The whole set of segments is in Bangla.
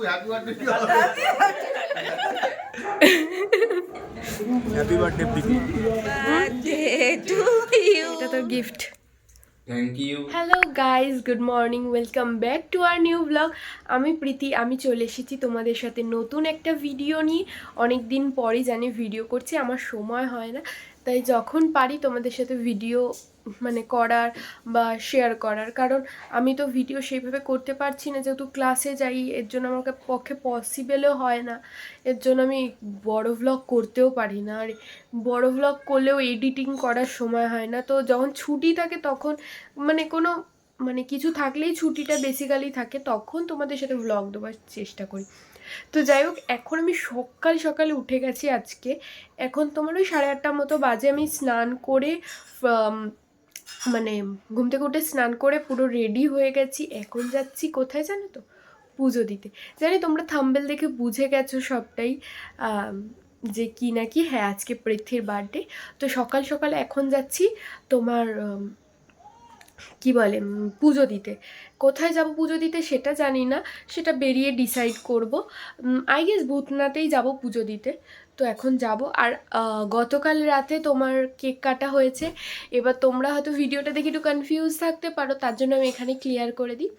Happy birthday Preeti. এটা তোর gift. Thank you. Hello guys, good morning, welcome back to our new blog. আমি প্রীতি, আমি চলে এসেছি তোমাদের সাথে নতুন একটা ভিডিও নিয়ে। অনেক দিন পরই জানি ভিডিও করছি, আমার সময় হয় না, তাই যখন পারি তোমাদের সাথে ভিডিও মানে করার বা শেয়ার করার। কারণ আমি তো ভিডিও সেইভাবে করতে পারছি না, যেহেতু ক্লাসে যাই, এর জন্য আমার পক্ষে পসিবলও হয় না। এর জন্য আমি বড় ভ্লগ করতেও পারি না, আর বড় ভ্লগ করলেও এডিটিং করার সময় হয় না। তো যখন ছুটি থাকে তখন মানে কোনো মানে কিছু থাকলেই ছুটিটা বেসিক্যালি থাকে, তখন তোমাদের সাথে ভ্লগ দেওয়ার চেষ্টা করি। তো যাই হোক, এখন আমি সকাল সকালে উঠে গেছি আজকে। এখন তোমার ওই 8:30টার মতো বাজে। আমি স্নান করে মানে ঘুম থেকে উঠে স্নান করে পুরো রেডি হয়ে গেছি। এখন যাচ্ছি কোথায় জানো তো? পুজো দিতে। জানি তোমরা থাম্বনেল দেখে বুঝে গেছো সবটাই, যে কি নাকি। হ্যাঁ, আজকে পৃথ্বীর বার্থডে। তো সকাল সকাল এখন যাচ্ছি তোমার কি বলে পুজো দিতে। কোথায় যাব পুজো দিতে সেটা জানি না, সেটা বেরিয়ে ডিসাইড করব। আই গেস ভূতনাথেই যাব পুজো দিতে। তো এখন যাব। আর গতকাল রাতে তোমার কেক কাটা হয়েছে। এবার তোমরা হয়তো ভিডিওটা দেখে একটু কনফিউজ থাকতে পারো, তার জন্য আমি এখানে ক্লিয়ার করে দিই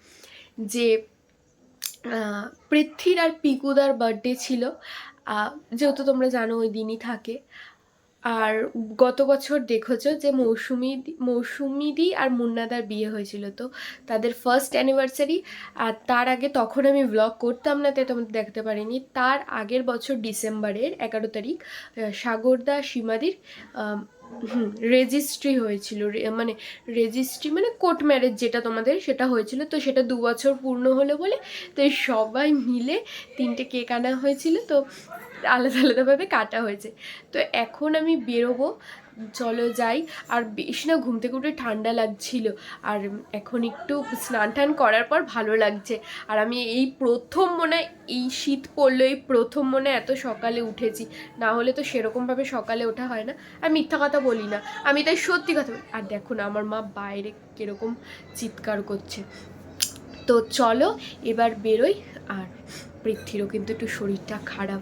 যে পৃথ্বীর আর পিকুদার বার্থডে ছিল, যেহেতু তোমরা জানো ওই দিনই থাকে। আর গত বছর দেখেছো যে মৌসুমিদি আর মুন্নাদার বিয়ে হয়েছিল, তো তাদের ফার্স্ট অ্যানিভার্সারি। আর তার আগে তখন আমি ভ্লগ করতাম না, তাই তোমাদের দেখতে পারিনি। তার আগের বছর ডিসেম্বরের 11 তারিখ সাগরদা সীমাদির রেজিস্ট্রি হয়েছিল। মানে রেজিস্ট্রি মানে কোর্ট ম্যারেজ যেটা তোমাদের, সেটা হয়েছিল। তো সেটা 2 বছর পূর্ণ হলো বলে তো সবাই মিলে 3টে কেক আনা হয়েছিল, তো আলাদা আলাদাভাবে কাটা হয়েছে। তো এখন আমি বেরোবো, চলো যাই। আর বেশি না, ঘুম থেকে উঠে ঠান্ডা লাগছিল, আর এখন একটু স্নান টান করার পর ভালো লাগছে। আর আমি এই প্রথম মনে হয় এই শীত পড়লো, এই প্রথম মনে হয় এত সকালে উঠেছি, না হলে তো সেরকমভাবে সকালে ওঠা হয় না। আর মিথ্যা কথা বলি না, আমি তাই সত্যি কথা বলি। আর দেখো না আমার মা বাইরে কীরকম চিৎকার করছে। তো চলো এবার বেরোই। আর পৃথ্বীরও কিন্তু একটু শরীরটা খারাপ,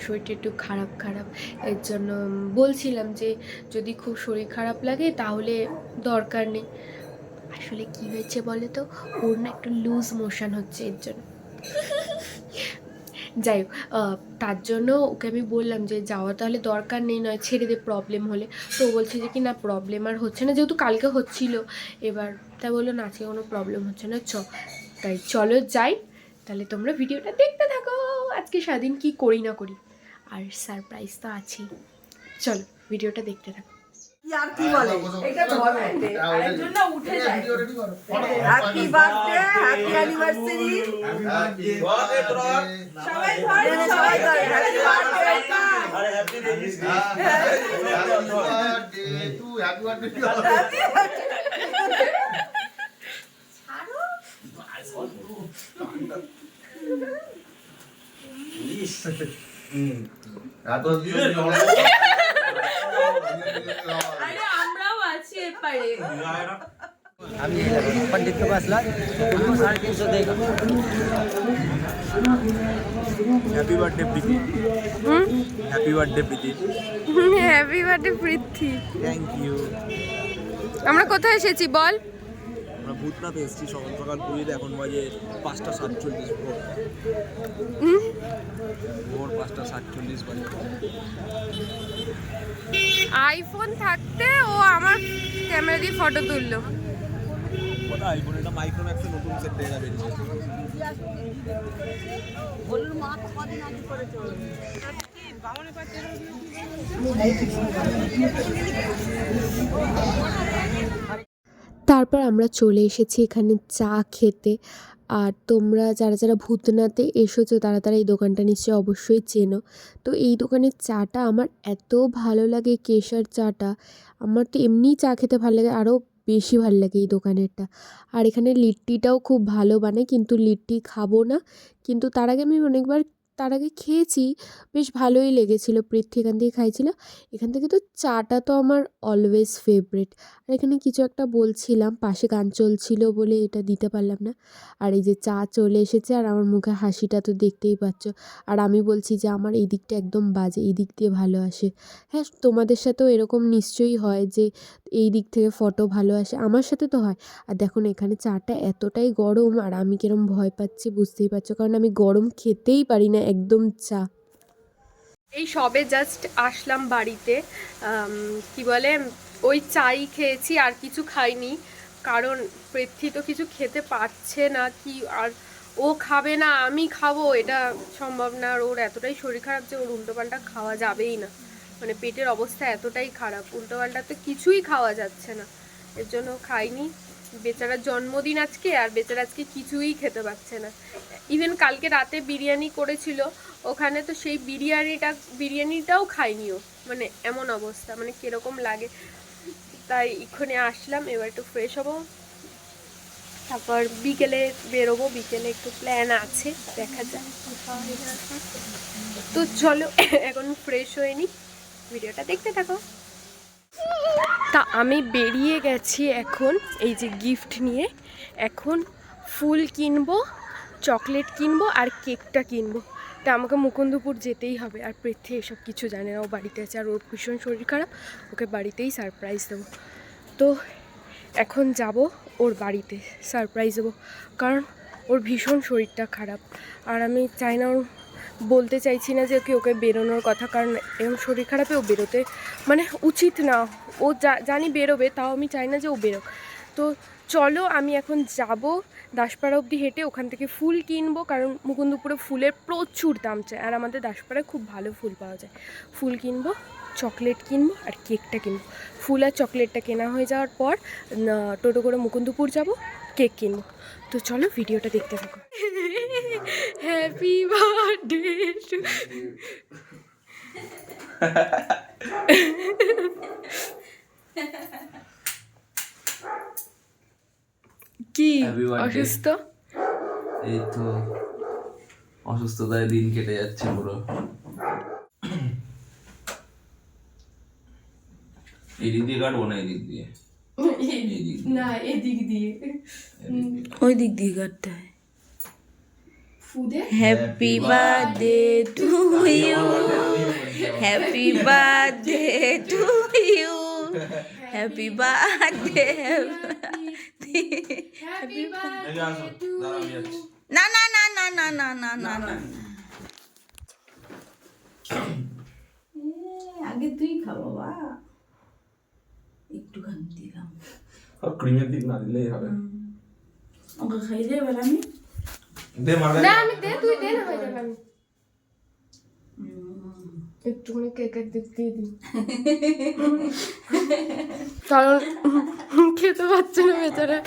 শরীরটা একটু খারাপ এর জন্য বলছিলাম যে যদি খুব শরীর খারাপ লাগে তাহলে দরকার নেই। আসলে কি হয়েছে বলে তো, ওর না একটু লুজ মোশন হচ্ছে, এর জন্য। যাই হোক, তার জন্য ওকে আমি বললাম যে যাওয়া তাহলে দরকার নেই, নয় ছেড়ে দে প্রবলেম হলে। তো ও বলছে যে কি না প্রবলেম আর হচ্ছে না, যেহেতু কালকে হচ্ছিল। এবার তাই বললো না আজকে কোনো প্রবলেম হচ্ছে না, তাই চলো যাই। তাহলে তোমরা ভিডিওটা দেখতে থাকো, আজকে সারাদিন কি করি না করি। আর সারপ্রাইজ তো আছেই, চলো ভিডিওটা দেখতে থাকো। আর কি বলে এটা ধরতে আরেকজন না উঠে যায়। হ্যাপি বার্থডে, হ্যাপি অ্যানিভার্সারি, সবাই ধরে সবাই ধরে হ্যাপি বার্থডে আরে happy birthday two happy birthday ছাড়ো এত দিন আরে আমরাও আছি এপারে। আমি पंडित के पास ला 350 देगा। Happy birthday Preeti. Happy birthday Preeti. Happy birthday Prithvi. Thank you. আমরা কোথায় এসেছি বল? আমরা ভূতনাথে এসেছি সকাল সকাল পুরীতে। এখন বাজে 5:47 ভোর 5:47 বাজে। আইফোন থাকতে ও আমার ক্যামেরা দিয়ে ফটো তুললো। কোথায় আইফোন? এটা মাইক্রোম্যাক্সের নতুন সেট দেখা বেরিয়েছে। বলুন মা তো কদিন আগে করে চলে তারপর আমরা চলে এসেছি এখানে চা খেতে। আর তোমরা যারা যারা ভূতনাথে এসেছো তারা তারা এই দোকানটা নিশ্চয়ই অবশ্যই চেনো। তো এই দোকানের চাটা আমার এত ভালো লাগে, কেশর চাটা। আমার তো এমনিই চা খেতে ভালো লাগে, আরও বেশি ভালো লাগে এই দোকানেরটা। আর এখানে লিট্টিটাও খুব ভালো বানায়, কিন্তু লিট্টি খাবো না। কিন্তু তার আগে আমি অনেকবার তার আগে খেয়েছি, বেশ ভালোই লেগেছিলো। পৃথ্বী এখান থেকে খাইছিল। এখান থেকে তো চাটা তো আমার অলওয়েজ ফেভারিট। আর এখানে কিছু একটা বলছিলাম, পাশে গান চলছিল বলে এটা দিতে পারলাম না। আর এই যে চা চলে এসেছে, আর আমার মুখে হাসিটা তো দেখতেই পাচ্ছ। আর আমি বলছি যে আমার এই দিকটা একদম বাজে, এই দিক দিয়ে ভালো আসে। হ্যাঁ, তোমাদের সাথেও এরকম নিশ্চয়ই হয় যে এই দিক থেকে ফটো ভালো আসে, আমার সাথে তো হয়। আর দেখুন এখানে চাটা এতটাই গরম, আর আমি কিরম ভয় পাচ্ছি বুঝতেই পারছো, কারণ আমি গরম খেতেই পারি না একদম চা। এই সবে জাস্ট আসলাম বাড়িতে, কি বলে ওই চাই খেয়েছি, আর কিছু খাইনি, কারণ পৃথ্বী তো কিছু খেতে পারছে না, কি আর ও খাবে না আমি খাবো এটা সম্ভব না। আর ওর এতটাই শরীর খারাপ যে ওর উল্টোপাল্টা খাওয়া যাবেই না, মানে পেটের অবস্থা এতটাই খারাপ, উল্টোপাল্টা তো কিছুই খাওয়া যাচ্ছে না, এর জন্য খাইনি। বেচারার জন্মদিন আজকে, আর বেচারা আজকে কিছুই খেতে পারছে না। ইভেন কালকে রাতে বিরিয়ানি করেছিল ওখানে, তো সেই বিরিয়ানিটাও খাইনিও, মানে এমন অবস্থা, মানে কিরকম লাগে। তাই এখানে আসলাম, এবার একটু ফ্রেশ হবো, তারপর বিকেলে বেরোবো, বিকেলে একটু প্ল্যান আছে, দেখা যায়। তো চলো এখন ফ্রেশ হয়ে নি, ভিডিওটা দেখতে থাকো। তা আমি বেরিয়ে গেছি এখন এই যে গিফট নিয়ে। এখন ফুল কিনবো, চকলেট কিনবো, আর কেকটা কিনবো। তা আমাকে মুকুন্দপুর যেতেই হবে। আর পৃথ্বী এসব কিছু জানে না, ও বাড়িতে আছে, আর ওর ভীষণ শরীর খারাপ, ওকে বাড়িতেই সারপ্রাইজ দেবো। তো এখন যাব ওর বাড়িতে সারপ্রাইজ দেবো, কারণ ওর ভীষণ শরীরটা খারাপ। আর আমি চাই না, ওর বলতে চাইছি না যে ওকে বেরোনোর কথা, কারণ এরকম শরীর খারাপে ও বেরোতে মানে উচিত না। ও জানি বেরোবে, তাও আমি চাই না যে ও বেরোক। তো চলো আমি এখন যাব দাসপাড়া অবধি হেঁটে, ওখান থেকে ফুল কিনবো, কারণ মুকুন্দপুরে ফুলের প্রচুর দাম চায়, আর আমাদের দাসপাড়ায় খুব ভালো ফুল পাওয়া যায়। ফুল কিনবো, চকলেট কিনবো, আর কেকটা কিনবো। ফুল আর চকলেটটা কেনা হয়ে যাওয়ার পর টোটো করে মুকুন্দপুর যাব, কেক কিনবো। তো চলো ভিডিওটা দেখতে থাকো। হ্যাপি বার্থডে টু কি অসুস্থ? এই তো অসুস্থতায় দিন কেটে যাচ্ছে পুরো। এই দিক দিয়ে কাটবো না, এই দিক দিয়ে না, এদিক দিয়ে, ওই দিক দিয়ে কাটতে হয়। ফুডে happy birthday to you, happy birthday to you, happy birthday. Happy birthday to you. না না না না না না না না না, আগে তুই খা বাবা, একটুখানি দিলাম, ক্রিমের দিক না দিলেই হবে। ওকে খাই দে এবার আমি। না আমি দে, তুই দে না, হয়ে যাবে। আমি একটুখানি কেকের দিক দিয়ে দিই, কারণ খেতে পারছে না বেচারা।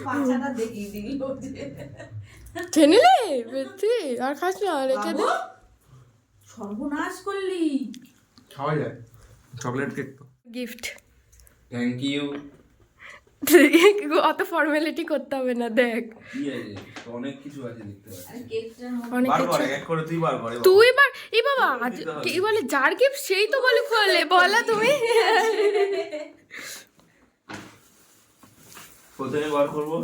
পাছাটা দেখিয়ে দিল, খেয়ে নিলে বেশি আর খাস না, রেখে দে। সর্বনাশ করলি। খাওয়া যায় চকলেট কেক তো। Gift, thank you. অত ফর্মালিটি করতে হবে না, দেখ কি আছে, অনেক কিছু আছে দেখতে পাচ্ছি। আর কেকটার মধ্যে অনেক কিছু। এক করে তুই বার করে তুই বার, এই বাবা আজ কি বলে, যার গিফট সেই তো বলে খোলে, বলা তুমি। প্রথমে বার করবো।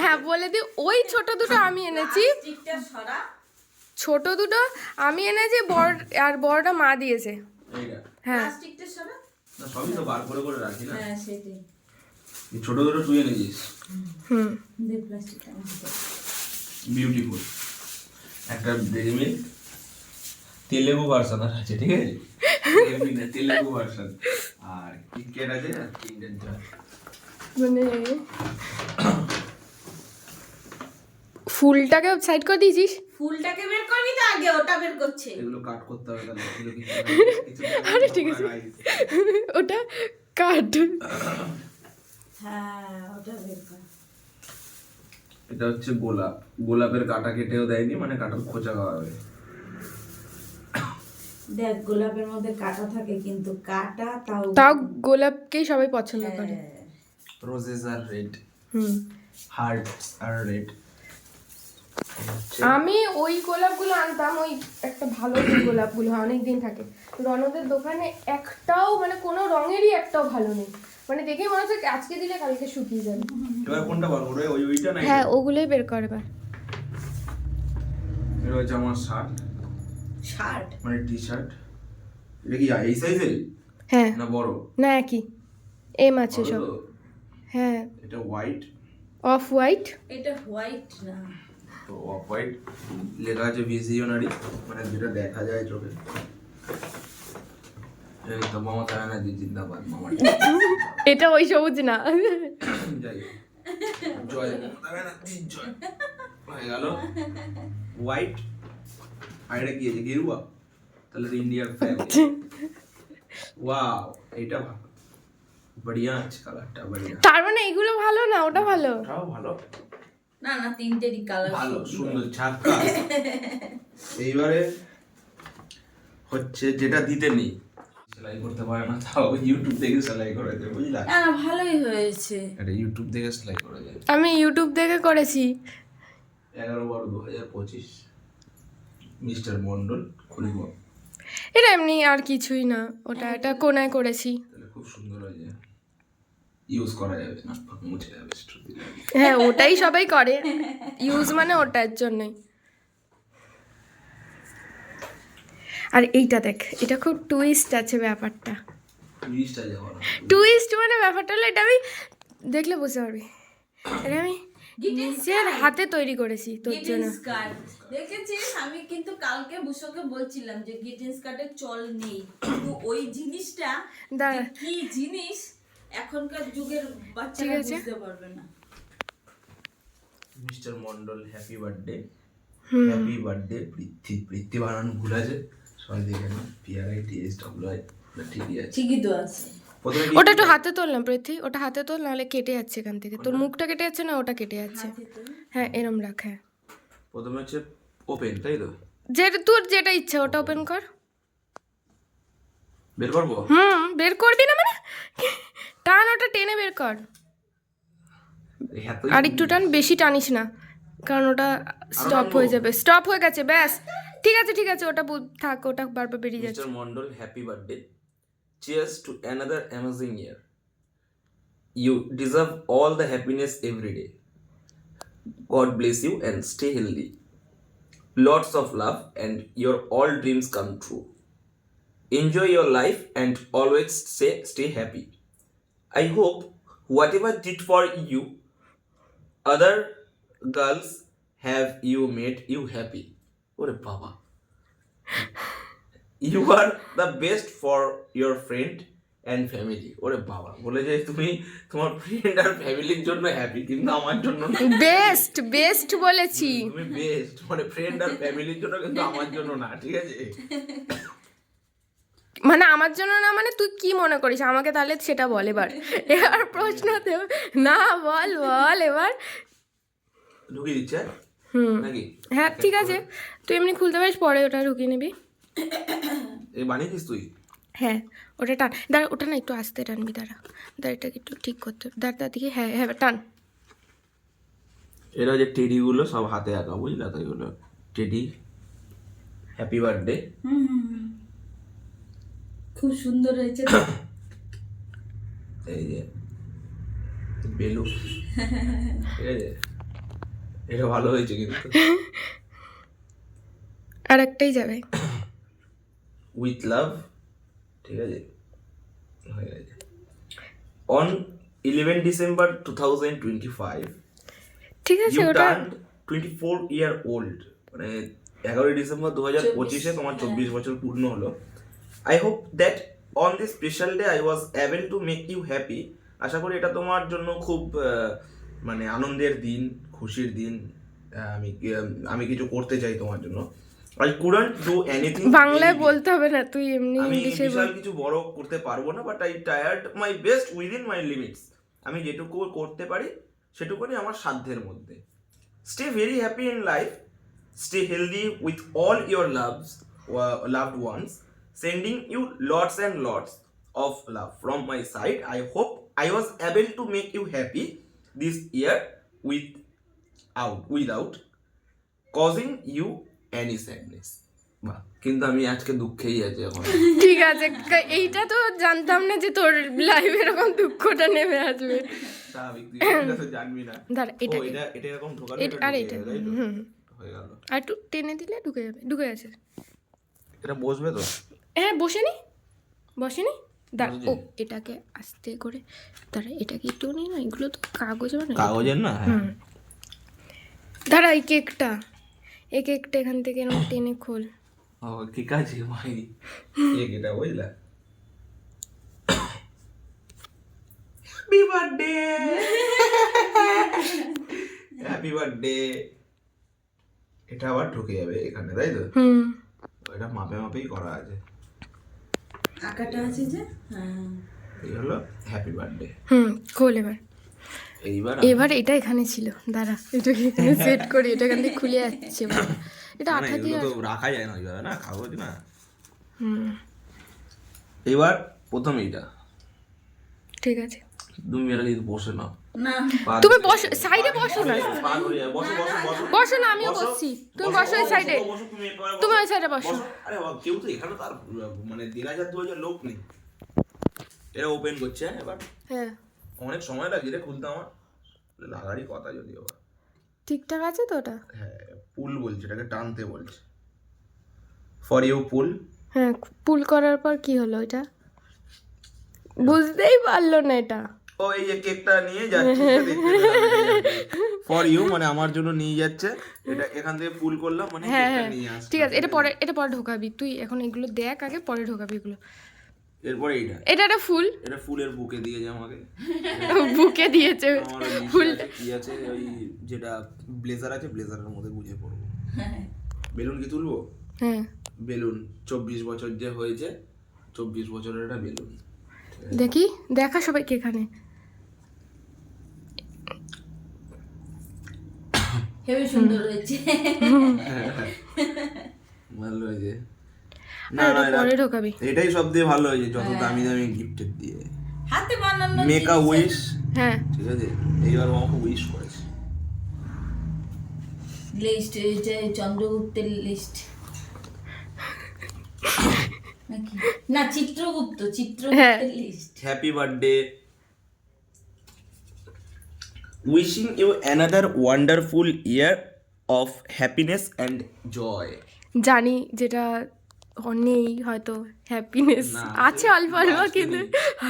হ্যাঁ বলে দি, ওই ছোট দুটো আমি এনেছি, কেকটা সরা, ছোট দুটো আমি এনেছি, বড় আর বড়টা মা দিয়েছে। এইটা হ্যাঁ প্লাস্টিকটা সরা। না, সবই তো বার করে করে রাখি না। হ্যাঁ সেটাই, এই ছোট দুটো তুই এনেছিস, হুম, দে প্লাস্টিকটা আমাকে। বিউটিফুল। একটা ডেরি মিল্ক তেলেগু ভার্সন আছে, ঠিক আছে, এমনি না, তেলেগু ভার্সন। আর কিটক্যাট আছে, আর কিন্ডার জয়। মানে ফুলটাকে সাইড করে দিয়েছিস? ফুলটাকে বের করবি তো, আগে ওটা বের করছে। এগুলো কাট করতে হবে, তাহলে এগুলো কিছু আরে ঠিক আছে, ওটা কাট। হ্যাঁ ওটা বের কর। এটা হচ্ছে গোলাপ, গোলাপের কাটা কেটেও দেয়নি, মানে কাটার খোঁচা খাওয়াবে। দেখ গোলাপের মধ্যে কাটা থাকে, কিন্তু কাটা তাও গোলাপকেই সবাই পছন্দ করে। রোজেস আর রেড, হুম, হার্টস আর রেড। আমি ওই গোলাপগুলো আনতাম, ওই একটা ভালো যে গোলাপগুলো অনেক দিন থাকে। রনদের দোকানে একটাও মানে কোনো রঙেরই একটাও ভালো নেই, মানে দেখে মনে হচ্ছে আজকে দিলে কালকে শুকিয়ে যাবে। এবার কোনটা বার করবে? ওইটা না? হ্যাঁ ওগুলোই বের করবে। এটা হচ্ছে আমার শার্ট মানে টি শার্ট। এটা কি এই সাইজের? হ্যাঁ না বড়? না একই এম আছে সব। হ্যাঁ এটা হোয়াইট, অফ হোয়াইট। এটা হোয়াইট না তো অফ হোয়াইট লেখা আছে ভিজিওনারি, মানে যেটা দেখা যায় চোখে। এই তো মমতা ব্যানার্জি জিন্দাবাদ মামা। এটা ওই সবুজ না। যাই হোক, জয় মমতা ব্যানার্জি জয়। হয়ে গেল হোয়াইট। আর এটা কি আছে? গেরুয়া। তাহলে তো ইন্ডিয়ার ফ্ল্যাগ। ওয়াও, এটা ভালো, বড়িয়া আছে কালারটা, বড়িয়া। তার মানে এগুলো ভালো না, ওটা ভালো? ওটাও ভালো। না না, তিনটেরই কালার ভালো, সুন্দর ঝাক্কা। এইবারে হচ্ছে যেটা দিতে নেই, সেলাই করতে পারে না, তাও ইউটিউব দেখে সেলাই করে দেয়, বুঝলা? না না, ভালোই হয়েছে। এটা ইউটিউব দেখে সেলাই করে দেয়। আমি ইউটিউব দেখে করেছি। 11/12/2025 মিস্টার মন্ডল খুলিব। এটা এমনি আর কিছুই না, ওটা এটা কোনায় করেছি। তাহলে খুব সুন্দর হয়েছে, ইউজ করা যাবে না, মুছে যাবে স্টোর দিলে। হ্যাঁ ওটাই সবাই করে, ইউজ মানে ওটার জন্যই। আর এইটা দেখ, এটা খুব টুইস্ট আছে ব্যাপারটা। টুইস্ট আছে বলো। টুইস্ট মানে ব্যাপারটা হলো, এটা আমি দেখলে বুঝতে পারবি, এটা আমি নিজের হাতে তৈরি করেছি তোর জন্য। গ্রিটিংস কার্ড দেখেছিস? আমি কিন্তু কালকে বুসকে বলছিলাম যে গ্রিটিংস কার্ডের চল নেই, কিন্তু ওই জিনিসটা দাঁড়া। যে কি জিনিস এখনকার যুগের বাচ্চারা বুঝতে পারবে না। Mister Mondal happy birthday. Happy birthday Prithvi. Prithvi বানানো ভুল আছে, সবাই দেখে না, PRITHWI ঠিকই আছে, ঠিকই তো আছে। প্রথমে ওটা একটু হাতে তোললাম পৃথ্বী, ওটা হাতে তোল, নাহলে কেটে যাচ্ছে এখান থেকে। তোর মুখটা কেটে যাচ্ছে না, ওটা কেটে যাচ্ছে। হ্যাঁ এরম রাখ। হ্যাঁ প্রথমে হচ্ছে ওপেন, তাই তো? যেটা তোর যেটা ইচ্ছা ওটা ওপেন কর। বের করবো? বের করবি না মানে? টান, ওটা টেনে বের কর। আর একটু টান, বেশি টানিস না, কারণ ওটা স্টপ হয়ে যাবে। স্টপ হয়ে গেছে, ব্যাস। ঠিক আছে ঠিক আছে, ওটা থাক, ওটা বারবার বেরিয়ে যাচ্ছে। Mister Mondal happy birthday. Cheers to another amazing year. You deserve all the happiness every day. God bless you and stay healthy. Lots of love and your all dreams come true. Enjoy your life and always stay happy. I hope whatever did for you, other girls have you made you happy. Ore baba. You are the best for your friend and family. ওরে বাবা, বলে যে তুমি তোমার ফ্রেন্ড আর ফ্যামিলির জন্য হ্যাপি, কিন্তু আমার জন্য না। বেস্ট বেস্ট বলেছি। তুমি বেস্ট মানে ফ্রেন্ড আর ফ্যামিলির জন্য, কিন্তু আমার জন্য না, ঠিক আছে? মানে আমার জন্য না মানে তুই কি মনে করিস আমাকে? তাহলে সেটা বল এবার। এবার প্রশ্ন দেব না, বল বল এবার। ঢুকিয়ে দিচ্ছে নাকি? হ্যাঁ ঠিক আছে, তুই এমনি খুলতে পারিস, পরে ওটা ঢুকিয়ে নিবি। এই বানিয়েছিস তুই? হ্যাঁ ওটা টান, দাঁড়া, ওটা না একটু আস্তে টানবি, দাঁড়া দাঁড়া, এটাকে একটু ঠিক করতে হবে, দাঁড়া দেখি। হ্যাঁ হ্যাঁ টান। এরা যে টেডিগুলো সব হাতে আঁকা, বুঝলা তো? এগুলো টেডি। Happy birthday. খুব সুন্দর হয়েছে। এই যে বেলু, ঠিক আছে, এটা ভালো হয়েছে কিন্তু। আর একটাই যাবে। উইথ লাভ, ঠিক আছে, হয়ে গেছে। অন 11 December 2025 ঠিক আছে you ওটা। turned 24 year old, মানে 11 ডিসেম্বর 2025-এ তোমার 24 বছর পূর্ণ হলো। I hope that on this special day I was able to make you happy. আশা করি এটা তোমার জন্য খুব মানে আনন্দের দিন, খুশির দিন। আমি কিছু করতে চাই তোমার জন্য। I couldn't do anything. বাংলায় বলতে হবে না, তুই এমনি আমি ইংলিশে বিশাল কিছু বড় করতে পারবো না, but I tried my best within my limits. আমি যেটুকু করতে পারি সেটুকুনি আমার সাধ্যের মধ্যে। Stay very happy in life, stay healthy with all your loved ones, sending you lots and lots of love from my side. I hope I was able to make you happy this year without causing you any sadness. বাহ, কিন্তু আমি আজকে দুঃখেই আছি এখন। ঠিক আছে, এইটা তো জানতাম না যে তোর লাইফে এরকম দুঃখটা নেমে আসবে। স্বাভাবিক, তুই এটা তো জানবি না। দাঁড়া, এটা এটা এরকম ঢোকালো, আর এটা হয়ে গেল। আর একটু টেনে দিলে ঢুকে যাবে। ঢুকে গেছে। এটা বসবে তো? হ্যাঁ, বসেনি। দাঁড়া, ও এটাকে আস্তে করে দাঁড়া, এটাকে একটু নিই না, এগুলো তো কাগজ বানায়। কাগজের না? দাঁড়া, এই কেকটা এখান থেকে এরকম টেনে খোল। ও ঠিক আছে ভাই, কেক এটা বুঝলা। Happy birthday, happy birthday. এটা আবার ঢুকে যাবে এখানে, তাই তো? এটা মাপে মাপেই করা আছে, আঁকাটা আছে যে। হ্যাঁ, এই হলো হ্যাপি বার্থডে। খোল এবার। এইবার এটা এখানে ছিল, দাঁড়া এটাকে এখানে সেট করি, এটা এখান থেকে খুলে যাচ্ছে। এটা আঠা দিয়ে তো রাখা যায় না ওইভাবে, না কাগজ না। এবার প্রথম এইটা, ঠিক আছে। তুমি এটা যদি বসে নাও না তুমি বসো, সাইডে বসো না। পা ধরে যাবে। বসো বসো বসো বসো না, আমিও বসছি। তুমি বসো এই সাইডে, তুমি ওই সাইডে বসো। আরে বাবা, কেউ তো এখানে তার মানে 1000-2000 লোক নেই। এটা ওপেন করছে এবার। হ্যাঁ, অনেক সময় লাগে রে খুলতে, আমার লাগারই কথা যদিও। ঠিকঠাক আছে তো ওটা? হ্যাঁ, পুল বলছে এটাকে, টানতে বলছে। ফর ইউ পুল। হ্যাঁ, পুল করার পর কি হলো? এটা বুঝতেই পারলো না এটা। ও এই যে কেকটা নিয়ে যাচ্ছে, ফর ইউ মানে আমার জন্য নিয়ে যাচ্ছে। এটা এখান থেকে পুল করলাম মানে কেকটা নিয়ে আসছে। ঠিক আছে, এটা পরে ঢোকাবি তুই। এখন এগুলো দেখ আগে, পরে ঢোকাবি এগুলো। এরপরে এটা একটা ফুল, এটা ফুলের বুকে দিয়েছে আমাকে। বুকে দিয়েছে ফুল। কি আছে ওই যেটা ব্লেজার আছে, ব্লেজারের মধ্যে গুজে পড়বো। বেলুন কি তুলবো? হ্যাঁ, বেলুন 24 বছর যে হয়েছে, 24 বছরের একটা বেলুন। দেখি, দেখা সবাইকে এখানে। হেবি সুন্দর হয়েছে। ভালো হয়েছে। না না, পরে ঢোকাবি। এটাই সব দিয়ে ভালো হয়েছে, যত দামি দামি গিফটের দিয়ে। হাতে বানানো মেক আ উইশ। হ্যাঁ, ঠিক আছে, এইবার আমাকে উইশ করেছে। লিস্ট হয়েছে, চন্দ্রগুপ্তের লিস্ট না, চিত্রগুপ্তের list. Happy birthday, wishing you another wonderful year of happiness and joy. জানি যেটা নেই হয়তো, হ্যাপিনেস আছে অল্প অল্প, কিন্তু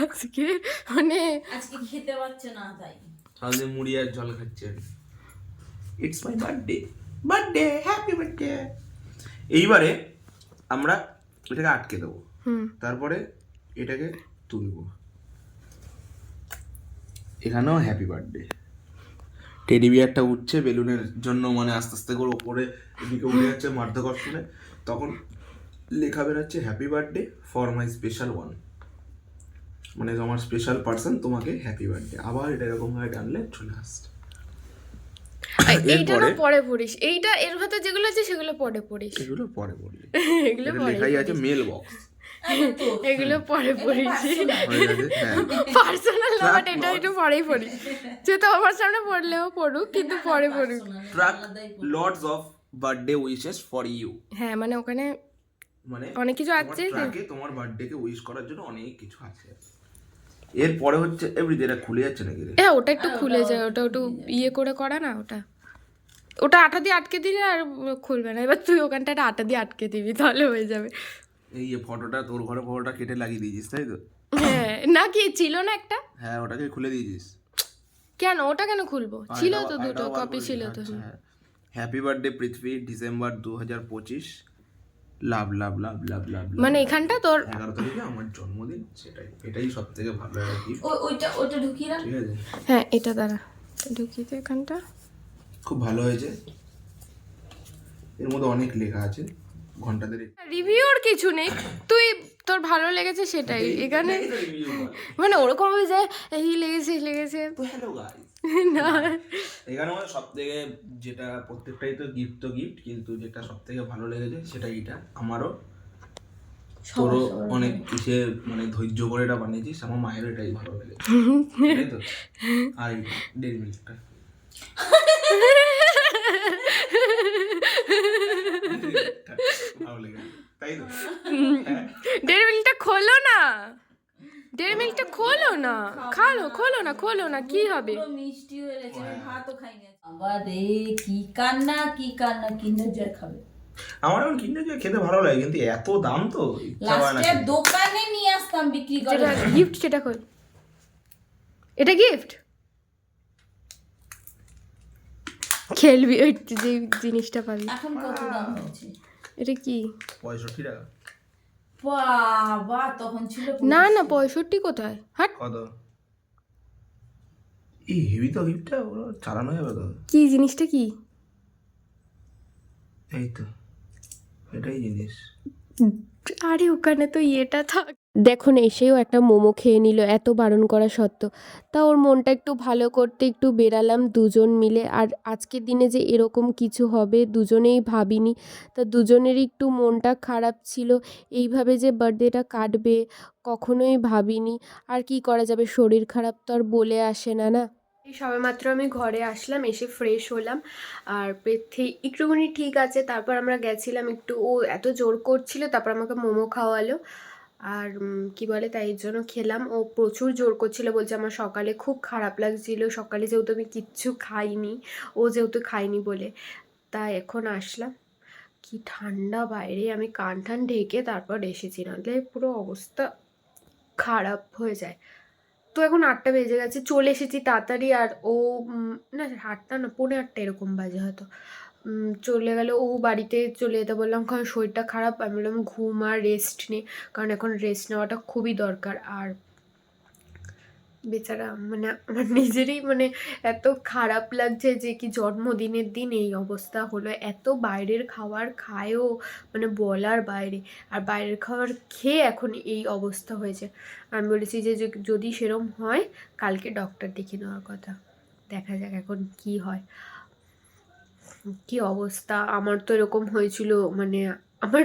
আজকে মানে আজকে খেতে পারছে না, তাই তাহলে মুড়ি আর জল খাচ্ছেন। It's my birthday, happy birthday. এইবারে আমরা এটাকে আটকে দেবো, তারপরে এটাকে তুলবো। এখানেও হ্যাপি বার্থডে, টেডি বিয়ারটা উঠছে বেলুনের জন্য, মানে আস্তে আস্তে করে ওপরে এদিকে উঠে যাচ্ছে মাধ্যাকর্ষণে। তখন লেখা বেরোচ্ছে happy birthday for my special one, মানে আমার স্পেশাল পার্সন, তোমাকে হ্যাপি বার্থডে। আবার এটা এরকম ভাবে টানলে চলে আসছে। এইটা না পরে পড়িস, এইটা এর ভেতর যেগুলো আছে সেগুলো পরে পড়িস। এগুলো পরে পড়লি, এগুলো লেখাই আছে মেল বক্স, এগুলো পরে পড়িস। পার্সোনাল না, বাট এটা একটু পরেই পড়ি। যে তো আমার সামনে পড়লেও পড়ুক, কিন্তু পরে পড়ুক। ট্রাক lots of birthday wishes for you. হ্যাঁ, মানে ওখানে মানে অনেক কিছু আছে, ট্রাকে তোমার বার্থডে কে উইশ করার জন্য অনেক কিছু আছে। এরপরে হচ্ছে এভরিডে। এটা খুলে যাচ্ছে নাকি রে? হ্যাঁ, ওটা একটু খুলে যায়, ওটা একটু ইয়ে করে করা না, ওটা আটা দিয়ে আটকে দিলে আর খুলবে না। এবার তুই ওখানটা একটা আটা দিয়ে আটকে দিবি, তাহলে হয়ে যাবে। এই যে ফটোটা, তোর ঘরে ফটোটা কেটে লাগিয়ে দিয়েছিস তাই তো? হ্যাঁ, না কি ছিল না একটা? হ্যাঁ, ওটাকে খুলে দিয়েছিস কেন? ওটা কেন খুলবো? ছিল তো, দুটো কপি ছিল তো। হ্যাপি বার্থডে পৃথ্বী, ডিসেম্বর 2025, লাভ লাভ লাভ লাভ লাভ। মানে এখানটা তোর 11 তারিখে আমার জন্মদিন, এটাই সব থেকে ভালো একটা গিফট। ওইটা ঢুকিয়ে রাখ। ঠিক আছে, হ্যাঁ, এটা দ্বারা ঢুকিয়ে দে এখানটা। খুব ভালো হয়েছে। এর মধ্যে অনেক লেখা আছে, ঘন্টা ধরে। রিভিউর কিছু নেই, তুই তোর ভালো লেগেছে সেটাই এখানে, মানে ওরকম যে এই লেগেছে না। এখানে আমাদের সব থেকে যেটা, প্রত্যেকটাই তো গিফট, কিন্তু যেটা সব থেকে ভালো লেগেছে সেটা এইটা। আমারও, তোরও অনেক কিসে মানে ধৈর্য করে এটা বানিয়েছিস। আমার মায়ের এটাই ভালো লেগেছে, তাই তো? আর ডেইরি মিল্কটা খারাপ লেগেছে, তাই তো? ডেয়ারি মিল্কটা খোলো না, ডেয়ারি মিল্কটা খোলো না, খোলো না, কি হবে? পুরো মিষ্টি হয়ে গেছে, আমি ভাতও খাইনি আবার রে। কি কান্না কিন্ডার জয় খাবে। আমার এখন কিন্ডার জয় খেতে ভালো লাগে, কিন্তু এত দাম তো ইচ্ছা করে না লাস্টে খেতে। দোকানে নিয়ে আসতাম বিক্রি করে। যেটা গিফট সেটা খোল, এটা গিফট খেলবি ওই যে জিনিসটা পাবি। এখন কত দাম হয়েছে? এটা কি? 65 টাকা। বাবা তখন ছিল না 65 কোথায়, হাট। কত? এই হেভি তো গিফটটা, ওরা চালানো যাবে তো। কি জিনিসটা কি? এই তো এটাই জিনিস। আরে ওখানে তো ইয়েটা থাক। দেখুন এসেও একটা মোমো খেয়ে নিল এত বারণ করা সত্ত্বেও। তা ওর মনটা একটু ভালো করতে একটু বেরালাম দুজন মিলে। আর আজকের দিনে যে এরকম কিছু হবে দুজনেই ভাবিনি। তা দুজনেরই একটু মনটা খারাপ ছিল, এইভাবে যে বার্থডেটা কাটবে কখনোই ভাবিনি। আর কি করা যাবে, শরীর খারাপ তো আর বলে আসে না, না। এই সবেমাত্র আমি ঘরে আসলাম, এসে ফ্রেশ হলাম। আর পৃথ্বী একটুখানি ঠিক আছে, তারপর আমরা গেছিলাম একটু, ও এত জোর করছিল, তারপর আমাকে মোমো খাওয়ালো। আর কি বলে তাই এর জন্য খেলাম। ও প্রচুর জোর করছিল, বলছে আমার সকালে খুব খারাপ লাগছিল, সকালে যেহেতু আমি কিচ্ছু খাইনি, ও যেহেতু খাইনি বলে। তাই এখন আসলাম, কি ঠান্ডা বাইরে, আমি কান টান ঢেকে তারপর এসেছি, নাহলে পুরো অবস্থা খারাপ হয়ে যায়। তো এখন 8টা বেজে গেছে, চলে এসেছি তাড়াতাড়ি। আর ও না 8টা না 8:45 এরকম বাজে হয়তো, চলে গেল। ও বাড়িতে চলে যেতে বললাম, কারণ শরীরটা খারাপ। আমি বললাম ঘুম আর রেস্ট নে, কারণ এখন রেস্ট নেওয়াটা খুবই দরকার। আর বেচারা মানে আমার নিজেরই মানে এত খারাপ লাগছে যে কি জন্মদিনের দিন এই অবস্থা হলো, এত বাইরের খাবার খায়ও মানে বলার বাইরে। আর বাইরের খাবার খেয়ে এখন এই অবস্থা হয়েছে। আমি বলেছি যে যদি সেরম হয় কালকে ডক্টর দেখিয়ে নেওয়ার কথা, দেখা যাক এখন কি হয়। কি অবস্থা, আমার তো এরকম হয়েছিল, মানে আমার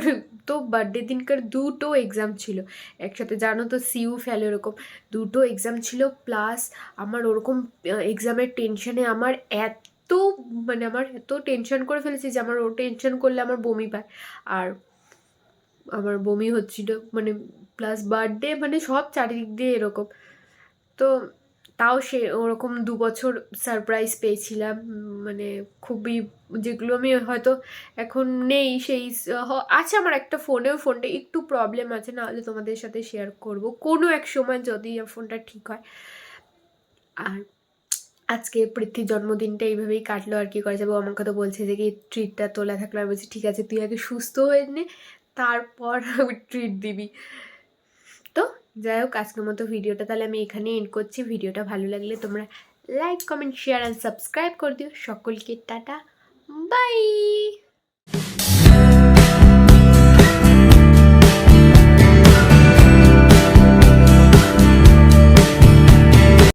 তো বার্থডে দিনকার 2টো এক্সাম ছিল একসাথে, জানো তো সিইউ ফেল এরকম 2টো এক্সাম ছিল। প্লাস আমার ওরকম এক্সামের টেনশনে আমার এত টেনশন করে ফেলেছি যে আমার ও টেনশন করলে আমার বমি পায়। আর আমার বমি হচ্ছিল মানে, প্লাস বার্থডে মানে সব চারিদিক দিয়ে এরকম। তো তাও সে ওরকম 2 বছর সারপ্রাইজ পেয়েছিলাম, মানে খুবই, যেগুলো আমি হয়তো এখন নেই সেই আছে আমার একটা ফোনটা একটু প্রবলেম আছে, নাহলে তোমাদের সাথে শেয়ার করব কোনো এক সময় যদি ফোনটা ঠিক হয়। আর আজকে পৃথ্বীর জন্মদিনটা এইভাবেই কাটলো, আর কি করা যাবে। ও আমাকে তো বলছে যে কি ট্রিটটা তোলা থাকলো, আমি বলছি ঠিক আছে তুই আগে সুস্থ হয়ে নে তারপর ট্রিট দিবি। তো যাই হোক আজকের মতো ভিডিওটা তাহলে আমি এখানে এন্ড করছি। ভিডিওটা ভালো লাগলে তোমরা like comment share and subscribe করে দিও। সকলকে টাটা, বাই।